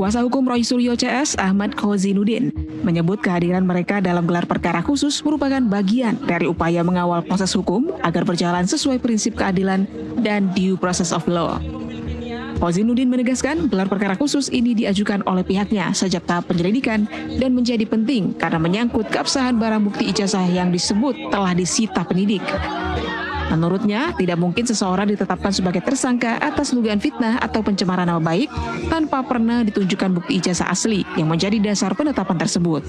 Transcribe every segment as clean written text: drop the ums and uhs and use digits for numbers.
Kuasa hukum Roy Suryo CS, Ahmad Khozinuddin, menyebut kehadiran mereka dalam gelar perkara khusus merupakan bagian dari upaya mengawal proses hukum agar berjalan sesuai prinsip keadilan dan due process of law. Khozinuddin menegaskan gelar perkara khusus ini diajukan oleh pihaknya sejak tahap penyelidikan dan menjadi penting karena menyangkut keabsahan barang bukti ijazah yang disebut telah disita penyidik. Menurutnya, tidak mungkin seseorang ditetapkan sebagai tersangka atas dugaan fitnah atau pencemaran nama baik tanpa pernah ditunjukkan bukti ijazah asli yang menjadi dasar penetapan tersebut.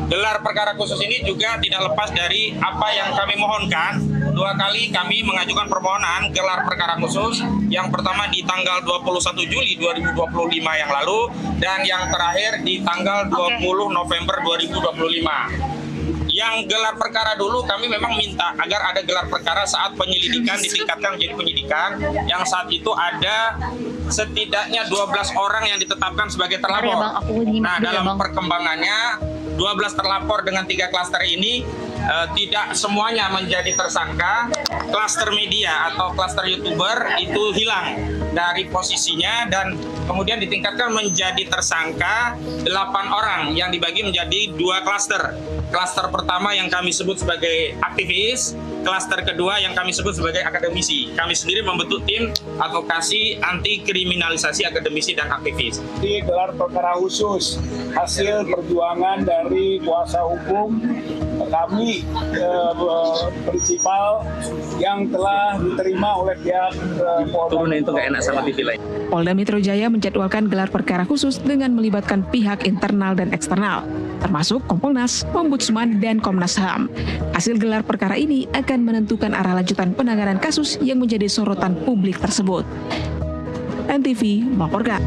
Gelar perkara khusus ini juga tidak lepas dari apa yang kami mohonkan. 2 kali kami mengajukan permohonan gelar perkara khusus. Yang pertama di tanggal 21 Juli 2025 yang lalu dan yang terakhir di tanggal 20 November 2025. Yang gelar perkara dulu kami memang minta agar ada gelar perkara saat penyelidikan ditingkatkan menjadi penyidikan, yang saat itu ada setidaknya 12 orang yang ditetapkan sebagai terlapor. Nah, dalam perkembangannya 12 terlapor dengan 3 klaster ini tidak semuanya menjadi tersangka. Klaster media atau klaster YouTuber itu hilang dari posisinya dan kemudian ditingkatkan menjadi tersangka 8 orang yang dibagi menjadi 2 klaster. Klaster pertama yang kami sebut sebagai aktivis, klaster kedua yang kami sebut sebagai akademisi. Kami sendiri membentuk tim advokasi anti kriminalisasi akademisi dan aktivis. Di gelar perkara khusus hasil perjuangan dari kuasa hukum kami prinsipal yang telah diterima oleh pihak Polda. Itu nggak enak sama TV lain. Polda Metro Jaya menjadwalkan gelar perkara khusus dengan melibatkan pihak internal dan eksternal, termasuk Kompolnas, Ombudsman, dan Komnas HAM. Hasil gelar perkara ini akan menentukan arah lanjutan penanganan kasus yang menjadi sorotan publik tersebut. NTV melaporkan.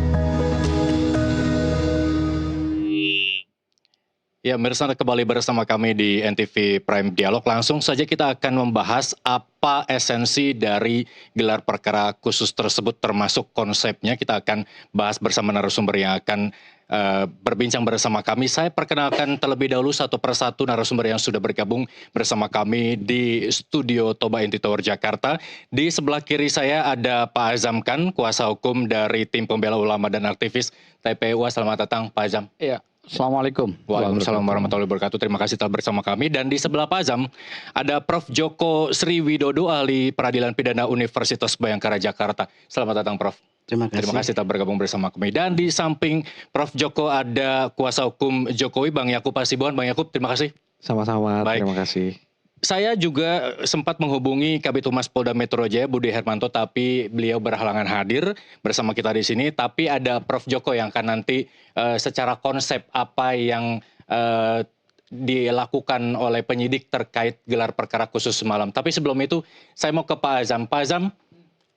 Ya, pemirsa, kembali bersama kami di NTV Prime Dialog. Langsung saja kita akan membahas apa esensi dari gelar perkara khusus tersebut, termasuk konsepnya. Kita akan bahas bersama narasumber yang akan berbincang bersama kami. Saya perkenalkan terlebih dahulu satu persatu narasumber yang sudah bergabung bersama kami di studio Toba Inti Tower Jakarta. Di sebelah kiri saya ada Pak Azam Khan, kuasa hukum dari tim pembela ulama dan aktivis TPUA. Selamat datang, Pak Azam. Iya. Assalamualaikum. Waalaikumsalam warahmatullahi wabarakatuh. Terima kasih telah bersama kami. Dan di sebelah Pak Azam ada Prof. Joko Sri Widodo, ahli peradilan pidana Universitas Bhayangkara Jakarta. Selamat datang, Prof. Terima kasih telah bergabung bersama kami. Dan di samping Prof. Joko ada kuasa hukum Jokowi, Bang Yakub Hasibuan. Bang Yakub, terima kasih. Sama-sama. Baik. Terima kasih. Saya juga sempat menghubungi Kabid Humas Polda Metro Jaya, Budi Hermanto, tapi beliau berhalangan hadir bersama kita di sini. Tapi ada Prof. Joko yang akan nanti secara konsep apa yang dilakukan oleh penyidik terkait gelar perkara khusus semalam. Tapi sebelum itu, saya mau ke Pak Azam. Pak Azam,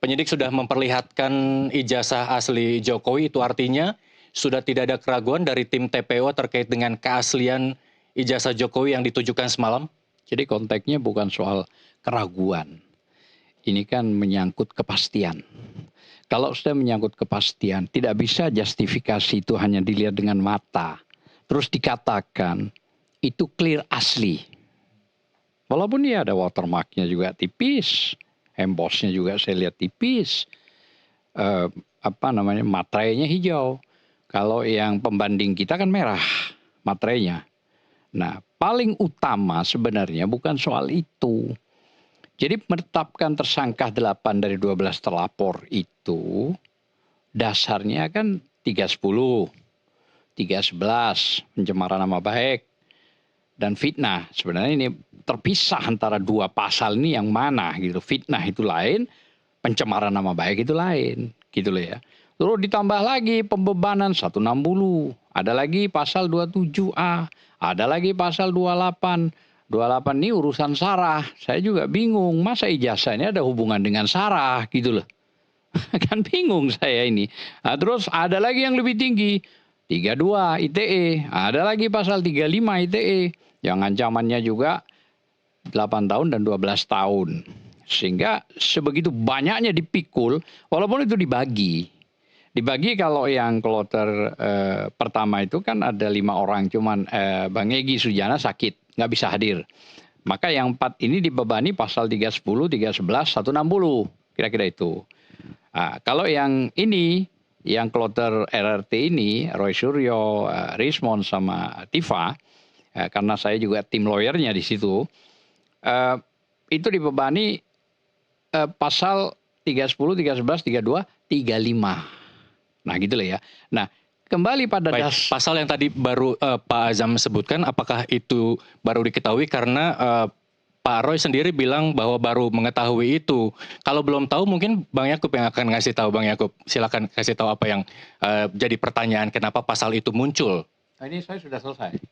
penyidik sudah memperlihatkan ijazah asli Jokowi, itu artinya sudah tidak ada keraguan dari tim TPO terkait dengan keaslian ijazah Jokowi yang ditujukan semalam? Jadi konteksnya bukan soal keraguan. Ini kan menyangkut kepastian. Kalau sudah menyangkut kepastian, tidak bisa justifikasi itu hanya dilihat dengan mata. Terus dikatakan itu clear asli. Walaupun dia ada watermarknya juga tipis, embossnya juga saya lihat tipis. Materainya hijau. Kalau yang pembanding kita kan merah materainya. Nah, paling utama sebenarnya bukan soal itu. Jadi menetapkan tersangka 8 dari 12 terlapor itu dasarnya kan 310, 311 pencemaran nama baik dan fitnah. Sebenarnya ini terpisah antara 2 pasal ini yang mana gitu. Fitnah itu lain, pencemaran nama baik itu lain, gitu loh ya. Terus ditambah lagi pembebanan 160, ada lagi pasal 27A, ada lagi pasal 28. 28 ini urusan sarah. Saya juga bingung, masa ijazah ini ada hubungan dengan sarah gitu loh. Kan bingung saya ini. Nah, terus ada lagi yang lebih tinggi, 32 ITE, ada lagi pasal 35 ITE yang ancamannya juga 8 tahun dan 12 tahun. Sehingga sebegitu banyaknya dipikul, walaupun itu dibagi. Dibagi kalau yang kloter pertama itu kan ada 5 orang, cuman Bang Egy Sujana sakit, nggak bisa hadir. Maka yang 4 ini dibebani pasal 310, 311, 160, kira-kira itu. Nah, kalau yang ini yang kloter RRT ini, Roy Suryo, Rismond sama Tifa, karena saya juga tim lawyernya di situ, itu dibebani pasal 310, 311, 32, 35. Nah gitu loh ya. Nah kembali pada Pasal yang tadi baru Pak Azam sebutkan, apakah itu baru diketahui karena Pak Roy sendiri bilang bahwa baru mengetahui itu. Kalau belum tahu mungkin Bang Yakub yang akan ngasih tahu. Bang Yakub, silakan kasih tahu apa yang jadi pertanyaan kenapa pasal itu muncul. Ini saya sudah selesai.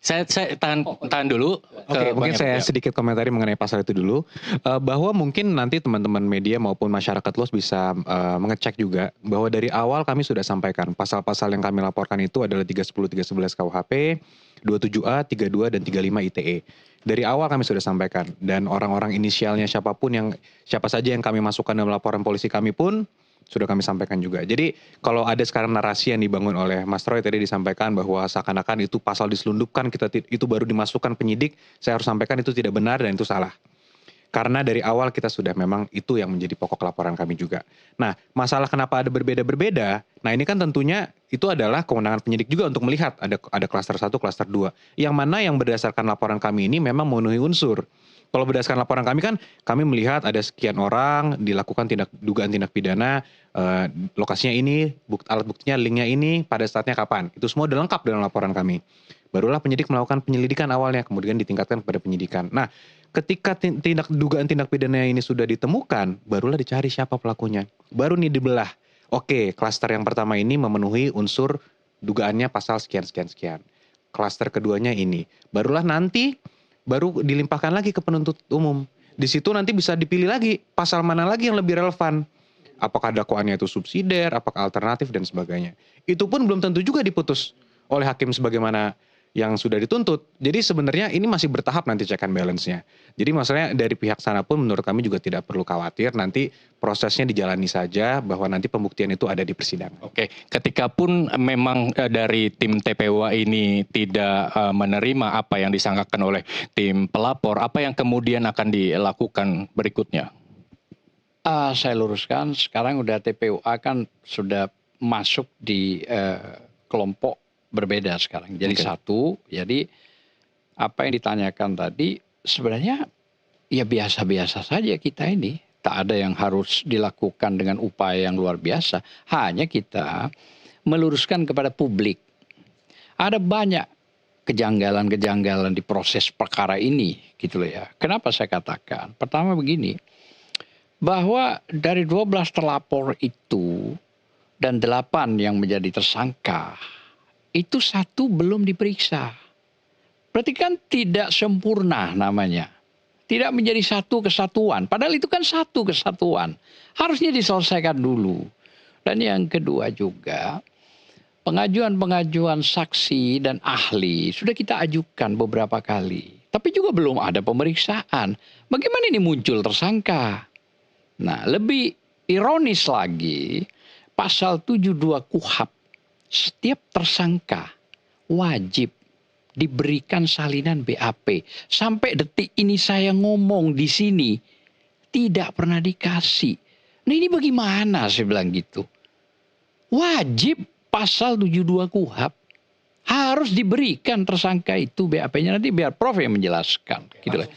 Saya tahan dulu. Oke, mungkin saya sedikit komentari mengenai pasal itu dulu. Bahwa mungkin nanti teman-teman media maupun masyarakat luas bisa mengecek juga bahwa dari awal kami sudah sampaikan pasal-pasal yang kami laporkan itu adalah 310, 311 KUHP, 27A, 32 dan 35 ITE. Dari awal kami sudah sampaikan, dan orang-orang inisialnya siapa saja yang kami masukkan dalam laporan polisi kami pun sudah kami sampaikan juga. Jadi kalau ada sekarang narasi yang dibangun oleh Mas Roy tadi disampaikan bahwa seakan-akan itu pasal diselundupkan, itu baru dimasukkan penyidik, saya harus sampaikan itu tidak benar dan itu salah. Karena dari awal kita sudah memang itu yang menjadi pokok laporan kami juga. Nah, masalah kenapa ada berbeda-berbeda, nah ini kan tentunya itu adalah kewenangan penyidik juga untuk melihat ada klaster 1, klaster 2. Yang mana yang berdasarkan laporan kami ini memang memenuhi unsur. Kalau berdasarkan laporan kami kan, kami melihat ada sekian orang dilakukan dugaan tindak pidana, lokasinya ini, alat buktinya, linknya ini, pada saatnya kapan. Itu semua udah lengkap dalam laporan kami. Barulah penyidik melakukan penyelidikan awalnya, kemudian ditingkatkan kepada penyidikan. Nah, ketika dugaan tindak pidana ini sudah ditemukan, barulah dicari siapa pelakunya. Baru nih dibelah. Oke, klaster yang pertama ini memenuhi unsur dugaannya pasal sekian. Klaster keduanya ini. Barulah nanti baru dilimpahkan lagi ke penuntut umum. Di situ nanti bisa dipilih lagi pasal mana lagi yang lebih relevan. Apakah dakwaannya itu subsidiar, apakah alternatif dan sebagainya. Itu pun belum tentu juga diputus oleh hakim sebagaimana yang sudah dituntut. Jadi sebenarnya ini masih bertahap nanti check and balance-nya. Jadi maksudnya dari pihak sana pun menurut kami juga tidak perlu khawatir, nanti prosesnya dijalani saja bahwa nanti pembuktian itu ada di persidangan. Oke, ketika pun memang dari tim TPWA ini tidak menerima apa yang disangkakan oleh tim pelapor, apa yang kemudian akan dilakukan berikutnya? Saya luruskan, sekarang udah TPWA kan sudah masuk di kelompok berbeda sekarang. Jadi satu, jadi apa yang ditanyakan tadi sebenarnya ya biasa-biasa saja kita ini. Tak ada yang harus dilakukan dengan upaya yang luar biasa. Hanya kita meluruskan kepada publik. Ada banyak kejanggalan-kejanggalan di proses perkara ini gitu loh ya. Kenapa saya katakan? Pertama begini, bahwa dari 12 terlapor itu dan 8 yang menjadi tersangka, itu 1 belum diperiksa. Berarti kan tidak sempurna namanya. Tidak menjadi satu kesatuan. Padahal itu kan satu kesatuan. Harusnya diselesaikan dulu. Dan yang kedua juga, pengajuan-pengajuan saksi dan ahli sudah kita ajukan beberapa kali. Tapi juga belum ada pemeriksaan. Bagaimana ini muncul tersangka? Nah, lebih ironis lagi, pasal 72 KUHP. Setiap tersangka wajib diberikan salinan BAP. Sampai detik ini saya ngomong di sini tidak pernah dikasih. Nah ini bagaimana saya bilang gitu. Wajib pasal 72 KUHP harus diberikan tersangka itu BAP-nya, nanti biar Prof yang menjelaskan. Gitu lah.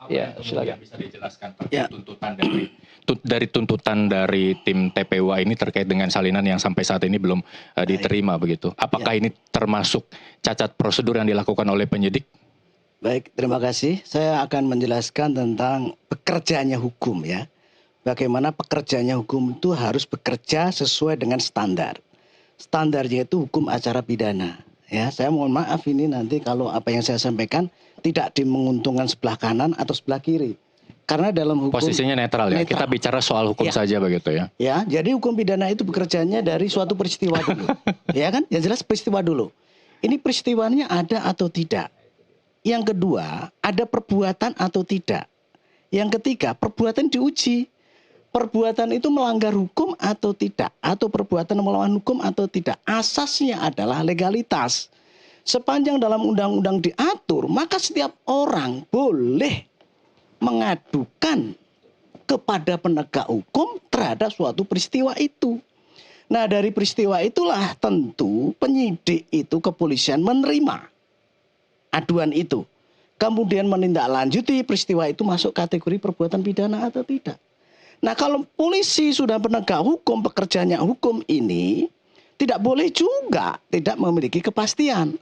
Ya, silakan. Bisa dijelaskan dari tuntutan dari tim TPWA ini terkait dengan salinan yang sampai saat ini belum diterima begitu. Apakah ini termasuk cacat prosedur yang dilakukan oleh penyidik? Baik, terima kasih. Saya akan menjelaskan tentang pekerjaannya hukum ya. Bagaimana pekerjaannya hukum itu harus bekerja sesuai dengan standar. Standarnya itu hukum acara pidana. Ya, saya mohon maaf ini nanti kalau apa yang saya sampaikan tidak menguntungkan sebelah kanan atau sebelah kiri. Karena dalam hukum posisinya netral ya. Kita bicara soal hukum saja begitu ya. Ya, jadi hukum pidana itu bekerjanya dari suatu peristiwa dulu. Ya kan? Yang jelas peristiwa dulu. Ini peristiwanya ada atau tidak. Yang kedua, ada perbuatan atau tidak. Yang ketiga, perbuatan diuji. Perbuatan itu melanggar hukum atau tidak, atau perbuatan melawan hukum atau tidak. Asasnya adalah legalitas. Sepanjang dalam undang-undang diatur, maka setiap orang boleh mengadukan kepada penegak hukum terhadap suatu peristiwa itu. Nah, dari peristiwa itulah tentu penyidik itu, kepolisian menerima aduan itu. Kemudian menindaklanjuti peristiwa itu masuk kategori perbuatan pidana atau tidak. Nah, kalau polisi sudah penegak hukum, pekerjaannya hukum ini tidak boleh juga tidak memiliki kepastian.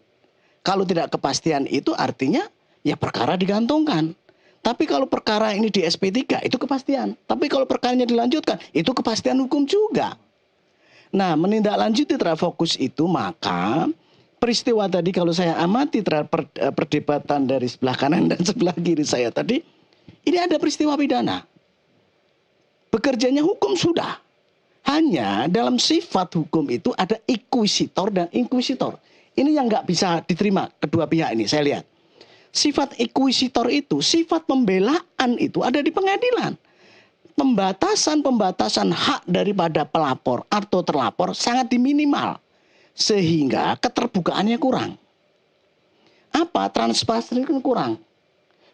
Kalau tidak kepastian itu artinya ya perkara digantungkan. Tapi kalau perkara ini di SP3 itu kepastian. Tapi kalau perkaranya dilanjutkan itu kepastian hukum juga. Nah, menindaklanjuti terhadap fokus itu, maka peristiwa tadi kalau saya amati terhadap perdebatan dari sebelah kanan dan sebelah kiri saya tadi, ini ada peristiwa pidana. Bekerjanya hukum sudah. Hanya dalam sifat hukum itu ada ekuisitor dan inkuisitor. Ini yang nggak bisa diterima kedua pihak ini, saya lihat. Sifat ekuisitor itu, sifat pembelaan itu ada di pengadilan. Pembatasan hak daripada pelapor atau terlapor sangat diminimal. Sehingga keterbukaannya kurang. Apa? Transparansi kurang.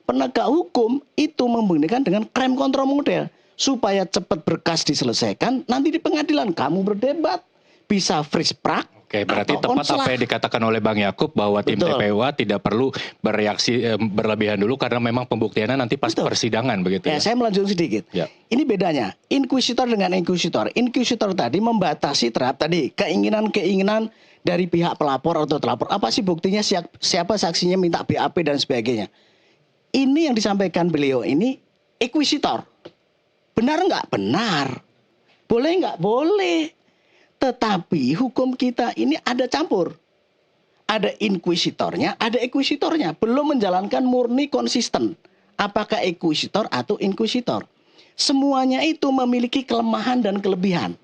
Penegak hukum itu membuktikan dengan crime control model. Supaya cepat berkas diselesaikan, nanti di pengadilan kamu berdebat. Bisa freeze prak. Oke, berarti tepat apa yang dikatakan oleh Bang Yakub bahwa tim TPWA tidak perlu bereaksi berlebihan dulu karena memang pembuktiannya nanti pas persidangan begitu ya. Saya melanjutkan sedikit. Ya. Ini bedanya inkuisitor dengan inkuisitor. Inkuisitor tadi membatasi terhadap tadi keinginan-keinginan dari pihak pelapor atau terlapor. Apa sih buktinya, siapa saksinya, minta BAP dan sebagainya. Ini yang disampaikan beliau ini inkuisitor. Benar nggak? Benar. Boleh nggak? Boleh. Tetapi hukum kita ini ada campur. Ada inkuisitornya, ada ekuisitornya. Belum menjalankan murni konsisten. Apakah ekuisitor atau inkuisitor. Semuanya itu memiliki kelemahan dan kelebihan.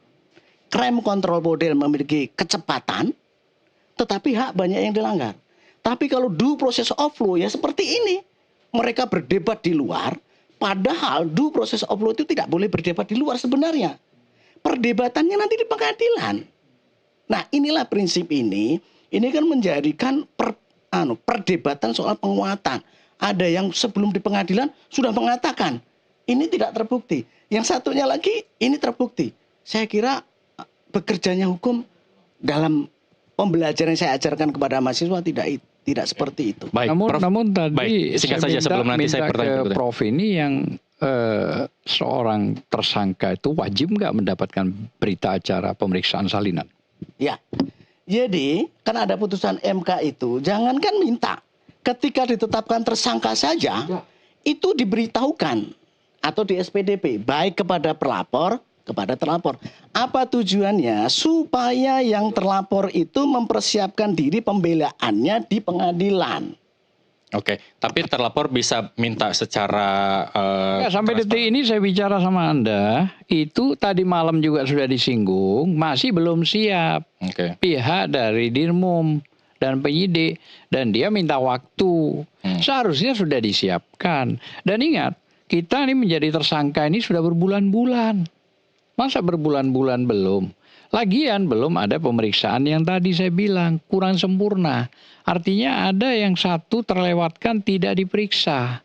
Crime control model memiliki kecepatan, tetapi hak banyak yang dilanggar. Tapi kalau due process of law ya seperti ini. Mereka berdebat di luar, padahal due process of law itu tidak boleh berdebat di luar sebenarnya. Perdebatannya nanti di pengadilan. Nah, inilah prinsip ini kan menjadikan perdebatan soal penguatan. Ada yang sebelum di pengadilan sudah mengatakan ini tidak terbukti. Yang satunya lagi ini terbukti. Saya kira bekerjanya hukum dalam pembelajaran yang saya ajarkan kepada mahasiswa tidak seperti itu. Baik, namun tadi baik, singkat saja sebelum nanti saya bertanya ke Prof ini yang seorang tersangka itu wajib nggak mendapatkan berita acara pemeriksaan salinan? Ya, jadi kan ada putusan MK itu, jangankan minta, ketika ditetapkan tersangka saja, itu diberitahukan atau di SPDP, baik kepada pelapor, kepada terlapor. Apa tujuannya? Supaya yang terlapor itu mempersiapkan diri pembelaannya di pengadilan. Oke, tapi terlapor bisa minta secara sampai detik ini saya bicara sama Anda, itu tadi malam juga sudah disinggung, masih belum siap. Pihak dari Dirmum dan penyidik, dan dia minta waktu. Seharusnya sudah disiapkan. Dan ingat, kita ini menjadi tersangka ini sudah berbulan-bulan. Masa berbulan-bulan belum? Lagian belum ada pemeriksaan yang tadi saya bilang kurang sempurna. Artinya ada yang satu terlewatkan tidak diperiksa.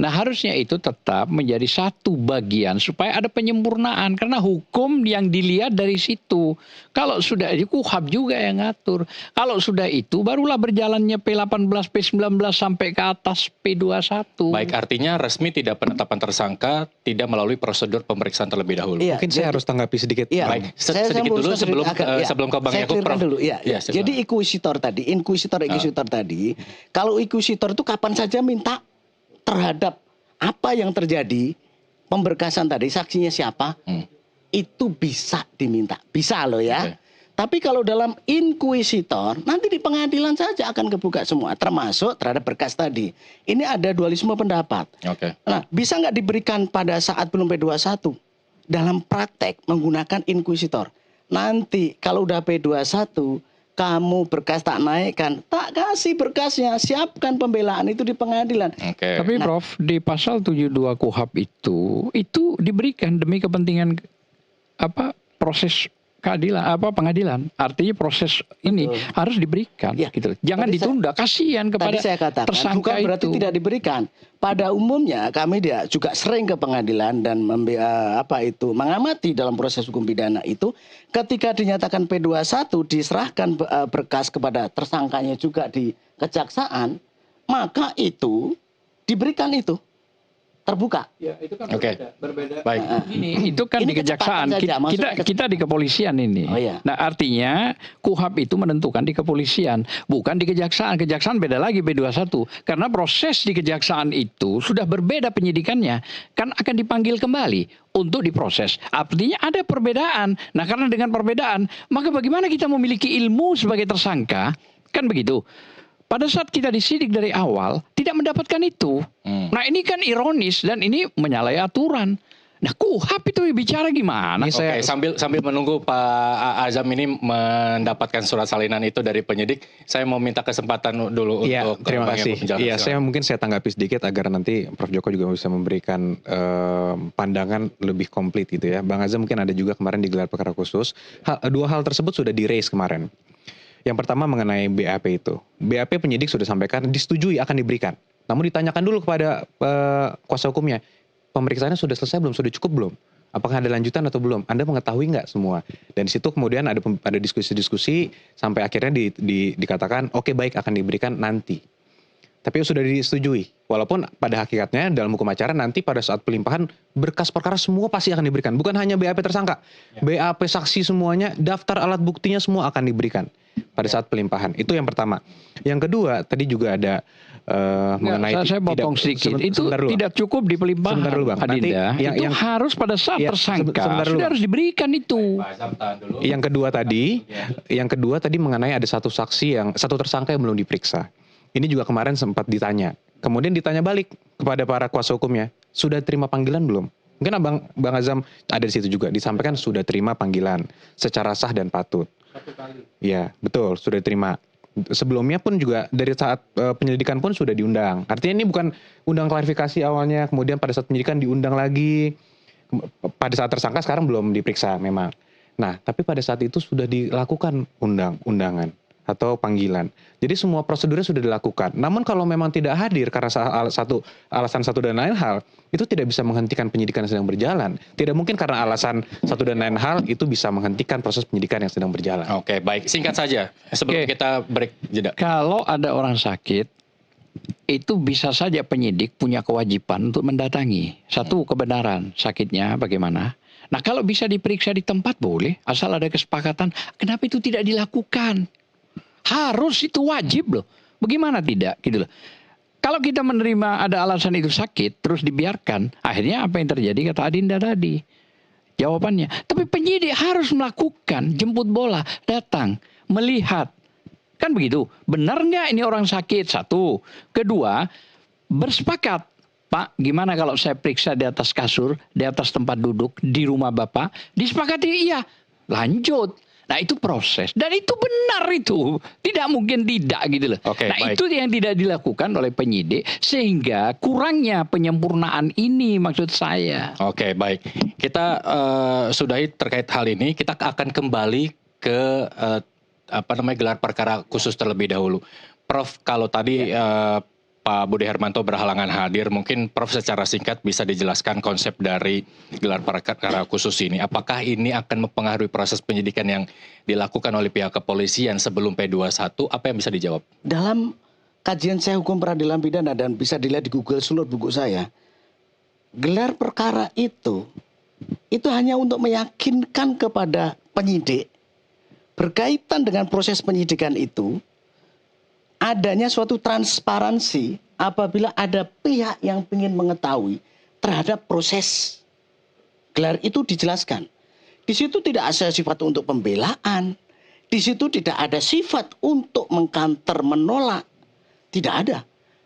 Nah, harusnya itu tetap menjadi satu bagian supaya ada penyempurnaan. Karena hukum yang dilihat dari situ. Kalau sudah itu KUHAP juga yang ngatur. Kalau sudah itu barulah berjalannya P18, P19 sampai ke atas P21. Baik, artinya resmi tidak penetapan tersangka, tidak melalui prosedur pemeriksaan terlebih dahulu. Mungkin saya harus tanggapi sedikit. Baik, sedikit dulu sebelum ke Bang Yakub, Prof. Dulu. Jadi inkuisitor tadi, inkuisitor tadi, kalau inkuisitor itu kapan saja minta terhadap apa yang terjadi, pemberkasan tadi, saksinya siapa, itu bisa diminta. Bisa loh ya. Tapi kalau dalam inkuisitor, nanti di pengadilan saja akan kebuka semua, termasuk terhadap berkas tadi. Ini ada dualisme pendapat. Nah, bisa nggak diberikan pada saat belum P21? Dalam praktek menggunakan inkuisitor. Nanti kalau udah P21, kamu berkas tak naikkan, tak kasih berkasnya, siapkan pembelaan itu di pengadilan. Tapi Prof, di pasal 72 KUHAP itu diberikan demi kepentingan proses keadilan pengadilan. Artinya proses ini harus diberikan Ya, gitu. Jangan tadi ditunda, kasihan kepada Tadi saya katakan tersangka bukan berarti itu. tidak diberikan. Pada umumnya kami juga sering ke pengadilan dan mengamati dalam proses hukum pidana itu, ketika dinyatakan P21 diserahkan berkas kepada tersangkanya juga di kejaksaan, maka itu diberikan itu terbuka. Ya, itu kan Oke. berbeda. Baik. Ini itu kan Ini di kejaksaan. kecepatan saja, maksudnya Kita di kepolisian ini. Oh, iya. Nah, artinya KUHAP itu menentukan di kepolisian, bukan di kejaksaan. Kejaksaan beda lagi P21. Karena proses di kejaksaan itu sudah berbeda penyidikannya, kan akan dipanggil kembali untuk diproses. Artinya ada perbedaan. Nah, karena dengan perbedaan, maka bagaimana kita memiliki ilmu sebagai tersangka? Kan begitu. Pada saat kita disidik dari awal, tidak mendapatkan itu. Nah, ini kan ironis dan ini menyalahi aturan. Nah, KUHAP itu bicara gimana? Oke, sambil menunggu Pak Azam ini mendapatkan surat salinan itu dari penyidik, saya mau minta kesempatan dulu Iya, untuk terima Bang kasih. Yaakub menjelaskan. Iya, Silakan. saya tanggapi sedikit agar nanti Prof Joko juga bisa memberikan pandangan lebih komplit gitu ya. Bang Azam mungkin ada juga kemarin digelar perkara khusus. Dua hal tersebut sudah di-raise kemarin. Yang pertama mengenai BAP itu. BAP penyidik sudah sampaikan disetujui akan diberikan. Namun ditanyakan dulu kepada kuasa hukumnya, pemeriksaannya sudah selesai belum, sudah cukup belum? Apakah ada lanjutan atau belum? Anda mengetahui nggak semua? Dan di situ kemudian ada diskusi-diskusi sampai akhirnya dikatakan oke, baik, akan diberikan nanti. Tapi sudah disetujui. Walaupun pada hakikatnya dalam hukum acara nanti pada saat pelimpahan berkas perkara semua pasti akan diberikan. Bukan hanya BAP tersangka. BAP saksi semuanya, daftar alat buktinya semua akan diberikan pada saat pelimpahan. Itu yang pertama. Yang kedua tadi juga ada mengenai saya potong sedikit. Itu tidak cukup di pelimpahan. Sebentar dulu, Bang. Nanti Adinda, itu harus pada saat tersangka sudah harus diberikan itu. Yang kedua tadi mengenai ada satu tersangka yang belum diperiksa. Ini juga kemarin sempat ditanya. Kemudian ditanya balik kepada para kuasa hukumnya, sudah terima panggilan belum? Mungkin Bang Azam ada di situ juga, disampaikan sudah terima panggilan secara sah dan patut. Iya, betul, sudah terima. Sebelumnya pun juga dari saat penyelidikan pun sudah diundang. Artinya ini bukan undang klarifikasi awalnya, kemudian pada saat penyelidikan diundang lagi. Pada saat tersangka sekarang belum diperiksa memang. Nah, tapi pada saat itu sudah dilakukan undangan atau panggilan. Jadi semua prosedurnya sudah dilakukan. Namun kalau memang tidak hadir karena alasan satu dan lain hal, itu tidak bisa menghentikan penyidikan yang sedang berjalan. Tidak mungkin karena alasan satu dan lain hal itu bisa menghentikan proses penyidikan yang sedang berjalan. Oke, baik. Singkat saja sebelum kita break jeda. Kalau ada orang sakit, itu bisa saja penyidik punya kewajiban untuk mendatangi. Satu, kebenaran sakitnya bagaimana. Nah, kalau bisa diperiksa di tempat boleh, asal ada kesepakatan. Kenapa itu tidak dilakukan? Harus, itu wajib loh. Bagaimana tidak gitu loh. Kalau kita menerima ada alasan itu sakit terus dibiarkan, akhirnya apa yang terjadi kata Adinda tadi. Jawabannya, tapi penyidik harus melakukan, jemput bola, datang, melihat. Kan begitu. Benar nggak ini orang sakit? Satu. Kedua, bersepakat. Pak, gimana kalau saya periksa di atas kasur, di atas tempat duduk, di rumah Bapak? Disepakati iya. Lanjut. Nah, itu proses. Dan itu benar itu. Tidak mungkin tidak gitu loh. Oke, nah, baik. itu yang tidak dilakukan oleh penyidik. Sehingga kurangnya penyempurnaan ini maksud saya. Oke, baik. Kita sudahi terkait hal ini. Kita akan kembali ke gelar perkara khusus terlebih dahulu. Prof, kalau tadi Pak Budi Hermanto berhalangan hadir, mungkin Prof secara singkat bisa dijelaskan konsep dari gelar perkara khusus ini. Apakah ini akan mempengaruhi proses penyidikan yang dilakukan oleh pihak kepolisian sebelum P21? Apa yang bisa dijawab? Dalam kajian saya hukum peradilan pidana dan bisa dilihat di Google seluruh buku saya, gelar perkara itu hanya untuk meyakinkan kepada penyidik berkaitan dengan proses penyidikan itu adanya suatu transparansi apabila ada pihak yang ingin mengetahui terhadap proses gelar itu dijelaskan. Di situ tidak ada sifat untuk pembelaan, di situ tidak ada sifat untuk mengkanter menolak, tidak ada.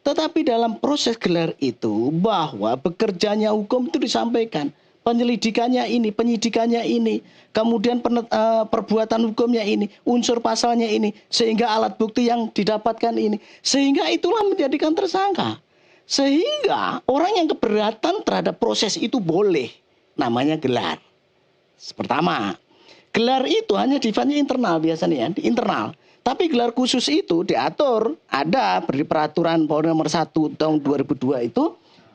Tetapi dalam proses gelar itu bahwa bekerjanya hukum itu disampaikan. Penyelidikannya ini, penyidikannya ini, kemudian perbuatan hukumnya ini, unsur pasalnya ini, sehingga alat bukti yang didapatkan ini, sehingga itulah menjadikan tersangka. Sehingga orang yang keberatan terhadap proses itu boleh, namanya gelar. Pertama, gelar itu hanya sifatnya internal biasanya ya, di internal. Tapi gelar khusus itu diatur, ada di peraturan Polri nomor 1 tahun 2002 itu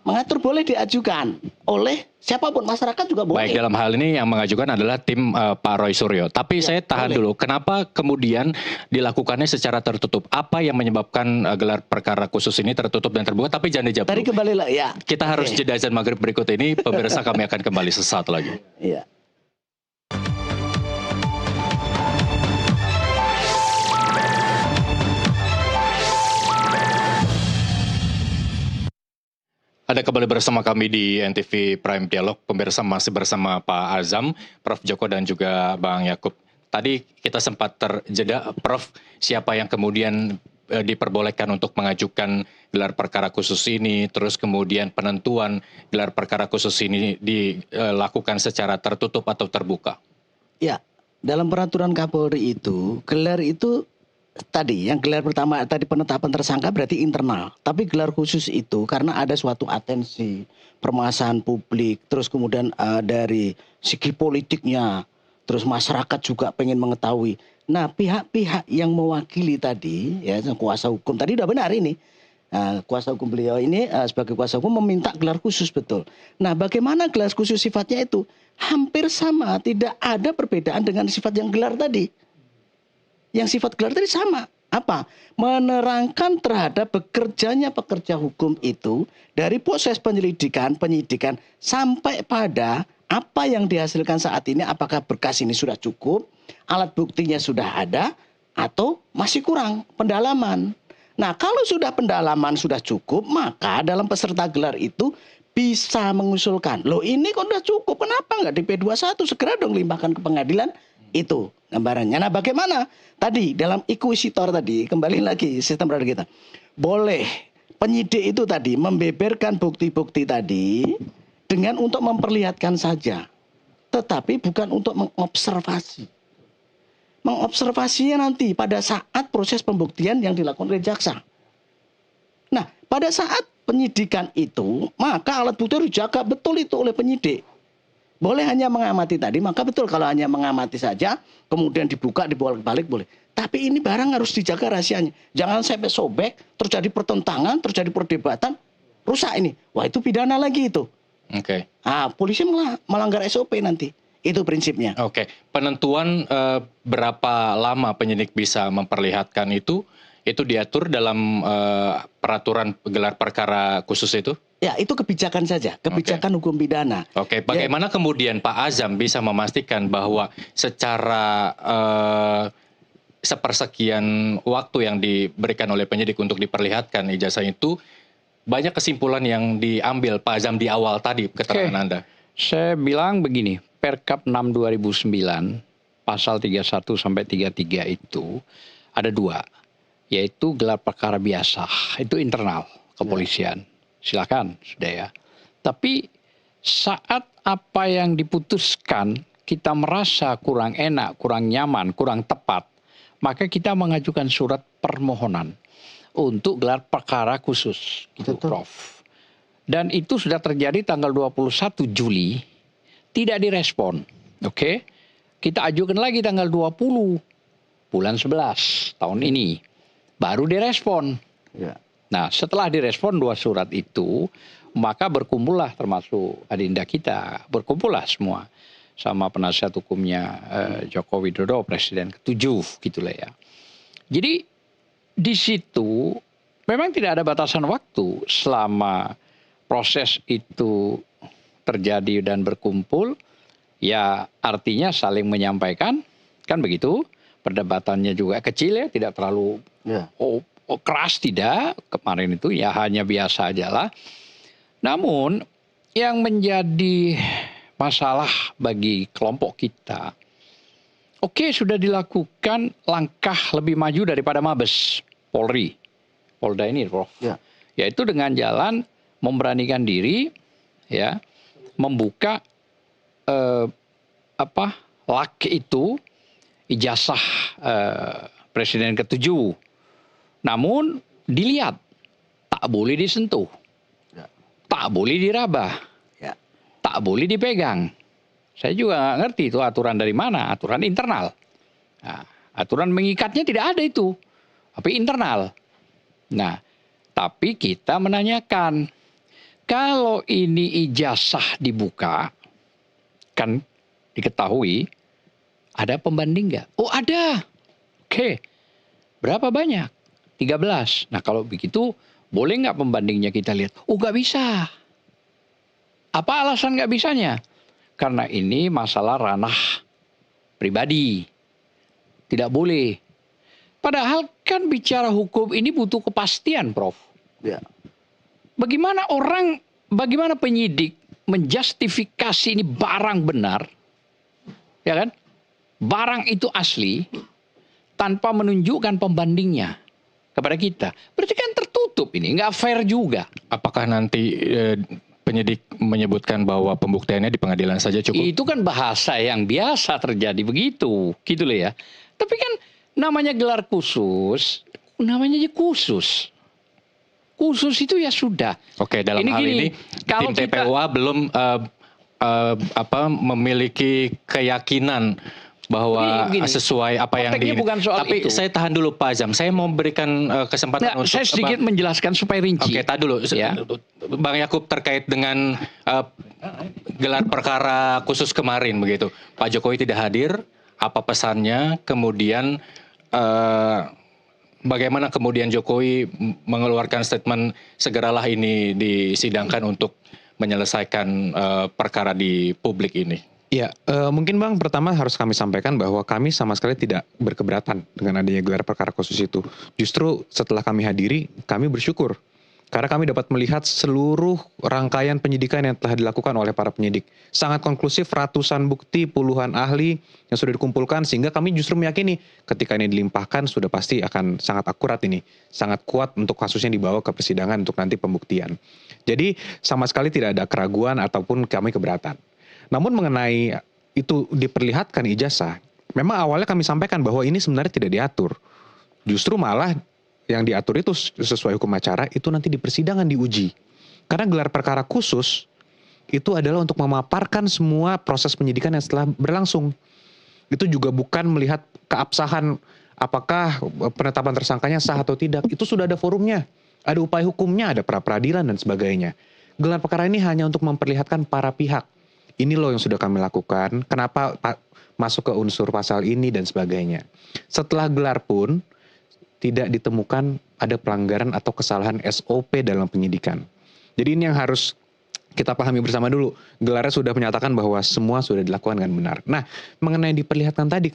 mengatur boleh diajukan oleh siapapun, masyarakat juga boleh. Baik, dalam hal ini yang mengajukan adalah tim Pak Roy Suryo. Tapi saya tahan dulu, kenapa kemudian dilakukannya secara tertutup? Apa yang menyebabkan gelar perkara khusus ini tertutup dan terbuka? Tapi jangan dijawab Tadi dulu. kembali lah ya. Kita harus jeda azan maghrib berikut ini. Pemirsa, kami akan kembali sesaat lagi. Iya. Ada kembali bersama kami di NTV Prime Dialog. Pemirsa, masih bersama Pak Azam, Prof. Joko dan juga Bang Yakub. Tadi kita sempat terjeda, Prof, siapa yang kemudian diperbolehkan untuk mengajukan gelar perkara khusus ini, terus kemudian penentuan gelar perkara khusus ini dilakukan secara tertutup atau terbuka? Ya, dalam peraturan Kapolri itu, gelar itu tadi, yang gelar pertama tadi penetapan tersangka berarti internal. Tapi gelar khusus itu karena ada suatu atensi, permasalahan publik, terus kemudian dari segi politiknya, terus masyarakat juga pengen mengetahui. Nah, pihak-pihak yang mewakili tadi, ya kuasa hukum tadi udah benar ini. Kuasa hukum beliau ini sebagai kuasa hukum meminta gelar khusus, betul. Nah, bagaimana gelar khusus sifatnya itu? Hampir sama, tidak ada perbedaan dengan sifat yang gelar tadi. Yang sifat gelar tadi sama. Apa? Menerangkan terhadap bekerjanya pekerja hukum itu dari proses penyelidikan, penyidikan sampai pada apa yang dihasilkan saat ini, apakah berkas ini sudah cukup, alat buktinya sudah ada, atau masih kurang pendalaman. Nah, kalau sudah pendalaman sudah cukup, maka dalam peserta gelar itu bisa mengusulkan, loh ini kok udah cukup, kenapa nggak di P21, segera dong limpahkan ke pengadilan. Itu gambarannya. Nah, bagaimana? Tadi dalam inkuisitor tadi, kembali lagi sistem peradilan kita. Boleh penyidik itu tadi membeberkan bukti-bukti tadi dengan untuk memperlihatkan saja. Tetapi bukan untuk mengobservasi. Mengobservasinya nanti pada saat proses pembuktian yang dilakukan oleh jaksa. Nah, pada saat penyidikan itu, maka alat bukti harus dijaga betul itu oleh penyidik. Boleh hanya mengamati tadi, maka betul kalau hanya mengamati saja, kemudian dibuka, dibolak-balik boleh. Tapi ini barang harus dijaga rahasianya. Jangan sampai sobek, terjadi pertentangan, terjadi perdebatan, rusak ini. Wah, itu pidana lagi itu. Oke. Polisi melanggar SOP nanti. Itu prinsipnya. Oke. Penentuan berapa lama penyidik bisa memperlihatkan itu diatur dalam peraturan gelar perkara khusus itu? Ya, itu kebijakan saja, kebijakan hukum pidana. Oke, bagaimana kemudian Pak Azam bisa memastikan bahwa secara sepersekian waktu yang diberikan oleh penyidik untuk diperlihatkan ijazah itu, banyak kesimpulan yang diambil Pak Azam di awal tadi keterangan Anda? Saya bilang begini, Perkap 6 2009, pasal 31 sampai 33 itu ada dua, yaitu gelar perkara biasa, itu internal kepolisian. Silakan, sudah ya. Tapi saat apa yang diputuskan kita merasa kurang enak, kurang nyaman, kurang tepat, maka kita mengajukan surat permohonan untuk gelar perkara khusus, gitu, Prof. Dan itu sudah terjadi tanggal 21 Juli, tidak direspon. Oke. Kita ajukan lagi tanggal 20 bulan 11 tahun ini, baru direspon. Ya. Nah, setelah direspon dua surat itu, maka berkumpullah termasuk adinda kita, berkumpullah semua sama penasihat hukumnya Joko Widodo, Presiden ke-7, gitulah ya. Jadi di situ memang tidak ada batasan waktu selama proses itu terjadi dan berkumpul, ya artinya saling menyampaikan, kan begitu. Perdebatannya juga kecil ya, tidak terlalu keras, tidak. Kemarin itu ya hanya biasa aja lah. Namun yang menjadi masalah bagi kelompok kita, oke, sudah dilakukan langkah lebih maju daripada Mabes Polri, Polda ini, Prof. Ya. Yaitu dengan jalan memberanikan diri, ya, membuka lak itu ijazah Presiden ke-7. Namun dilihat, tak boleh disentuh, tak boleh diraba, tak boleh dipegang. Saya juga nggak ngerti itu aturan dari mana, aturan internal. Nah, aturan mengikatnya tidak ada itu, tapi internal. Nah, tapi kita menanyakan, kalau ini ijazah dibuka, kan diketahui, ada pembanding nggak? Oh ada. Oke, berapa banyak? 13. Nah kalau begitu, boleh nggak pembandingnya kita lihat? Oh nggak bisa. Apa alasan nggak bisanya? Karena ini masalah ranah pribadi. Tidak boleh. Padahal kan bicara hukum ini butuh kepastian, Prof. Ya. Bagaimana penyidik menjustifikasi ini barang benar, ya kan? Barang itu asli tanpa menunjukkan pembandingnya kepada kita. Berarti kan tertutup ini, nggak fair juga. Apakah nanti penyidik menyebutkan bahwa pembuktiannya di pengadilan saja cukup? Itu kan bahasa yang biasa terjadi begitu, gitu loh ya. Tapi kan namanya gelar khusus, namanya aja khusus. Khusus itu ya sudah. Oke, dalam hal ini kalau tim TPUA belum memiliki keyakinan bahwa begini, sesuai apa yang bukan soal tapi itu. Saya tahan dulu Pak Azam. Saya mau berikan kesempatan untuk saya sedikit menjelaskan supaya rinci. Oke, tahan dulu. Ya. Bang Yakub terkait dengan gelar perkara khusus kemarin begitu. Pak Jokowi tidak hadir, apa pesannya? Kemudian bagaimana kemudian Jokowi mengeluarkan statement segeralah ini disidangkan untuk menyelesaikan perkara di publik ini? Ya, mungkin Bang, pertama harus kami sampaikan bahwa kami sama sekali tidak berkeberatan dengan adanya gelar perkara khusus itu. Justru setelah kami hadiri, kami bersyukur. Karena kami dapat melihat seluruh rangkaian penyidikan yang telah dilakukan oleh para penyidik. Sangat konklusif, ratusan bukti, puluhan ahli yang sudah dikumpulkan, sehingga kami justru meyakini ketika ini dilimpahkan sudah pasti akan sangat akurat ini. Sangat kuat untuk kasusnya dibawa ke persidangan untuk nanti pembuktian. Jadi sama sekali tidak ada keraguan ataupun kami keberatan. Namun mengenai itu diperlihatkan ijazah, memang awalnya kami sampaikan bahwa ini sebenarnya tidak diatur. Justru malah yang diatur itu sesuai hukum acara itu nanti di persidangan diuji. Karena gelar perkara khusus itu adalah untuk memaparkan semua proses penyidikan yang setelah berlangsung. Itu juga bukan melihat keabsahan apakah penetapan tersangkanya sah atau tidak. Itu sudah ada forumnya, ada upaya hukumnya, ada pra-peradilan dan sebagainya. Gelar perkara ini hanya untuk memperlihatkan para pihak. Ini loh yang sudah kami lakukan, kenapa masuk ke unsur pasal ini dan sebagainya. Setelah gelar pun tidak ditemukan ada pelanggaran atau kesalahan SOP dalam penyidikan. Jadi ini yang harus kita pahami bersama dulu. Gelarnya sudah menyatakan bahwa semua sudah dilakukan dengan benar. Nah, mengenai diperlihatkan tadi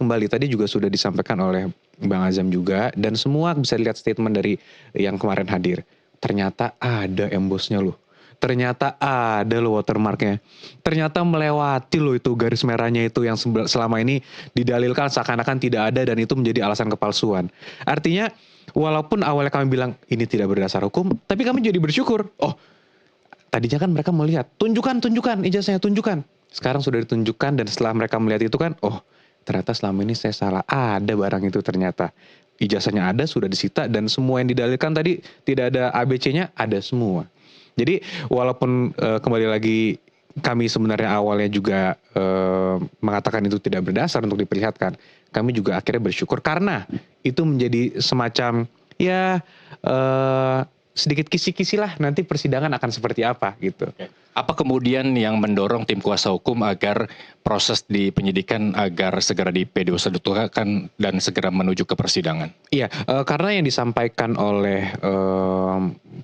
juga sudah disampaikan oleh Bang Azam juga, dan semua bisa lihat statement dari yang kemarin hadir. Ternyata ada embosnya loh. Ternyata ada loh watermarknya. Ternyata melewati loh itu garis merahnya itu yang selama ini didalilkan seakan-akan tidak ada dan itu menjadi alasan kepalsuan. Artinya walaupun awalnya kami bilang ini tidak berdasar hukum, tapi kami jadi bersyukur. Oh, tadinya kan mereka melihat, tunjukkan ijazahnya, tunjukkan. Sekarang sudah ditunjukkan dan setelah mereka melihat itu kan, oh ternyata selama ini saya salah. Ada barang itu ternyata. Ijazahnya ada, sudah disita dan semua yang didalilkan tadi tidak ada ABC-nya, ada semua. Jadi walaupun kembali lagi kami sebenarnya awalnya juga mengatakan itu tidak berdasar untuk diperlihatkan, kami juga akhirnya bersyukur karena itu menjadi semacam ya sedikit kisi-kisi lah nanti persidangan akan seperti apa gitu. Apa kemudian yang mendorong tim kuasa hukum agar proses di penyidikan agar segera di P212 dan segera menuju ke persidangan? Iya, karena yang disampaikan oleh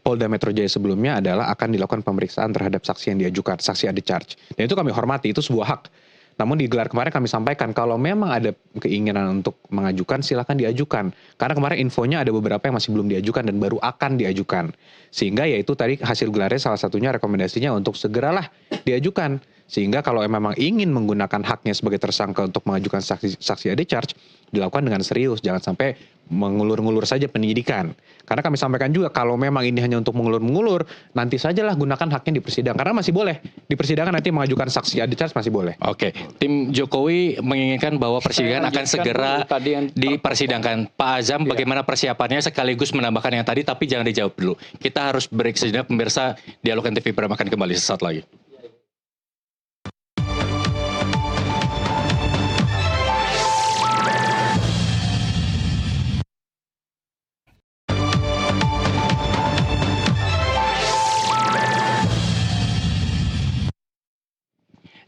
Polda Metro Jaya sebelumnya adalah akan dilakukan pemeriksaan terhadap saksi yang diajukan, saksi adi charge. Dan itu kami hormati, itu sebuah hak. Namun di gelar kemarin kami sampaikan kalau memang ada keinginan untuk mengajukan silakan diajukan. Karena kemarin infonya ada beberapa yang masih belum diajukan dan baru akan diajukan. Sehingga yaitu tadi hasil gelarnya salah satunya rekomendasinya untuk segeralah diajukan. Sehingga kalau memang ingin menggunakan haknya sebagai tersangka untuk mengajukan saksi adi charge dilakukan dengan serius, jangan sampai mengulur-ngulur saja penyidikan. Karena kami sampaikan juga kalau memang ini hanya untuk mengulur-ngulur, nanti sajalah gunakan haknya di persidangan. Karena masih boleh di persidangan nanti mengajukan saksi adi charge masih boleh. Oke, tim Jokowi menginginkan bahwa persidangan akan segera dipersidangkan. Pak Azam, bagaimana persiapannya sekaligus menambahkan yang tadi, tapi jangan dijawab dulu. Kita harus break sejenak, pemirsa. Dialog NTV Prime akan kembali sesaat lagi.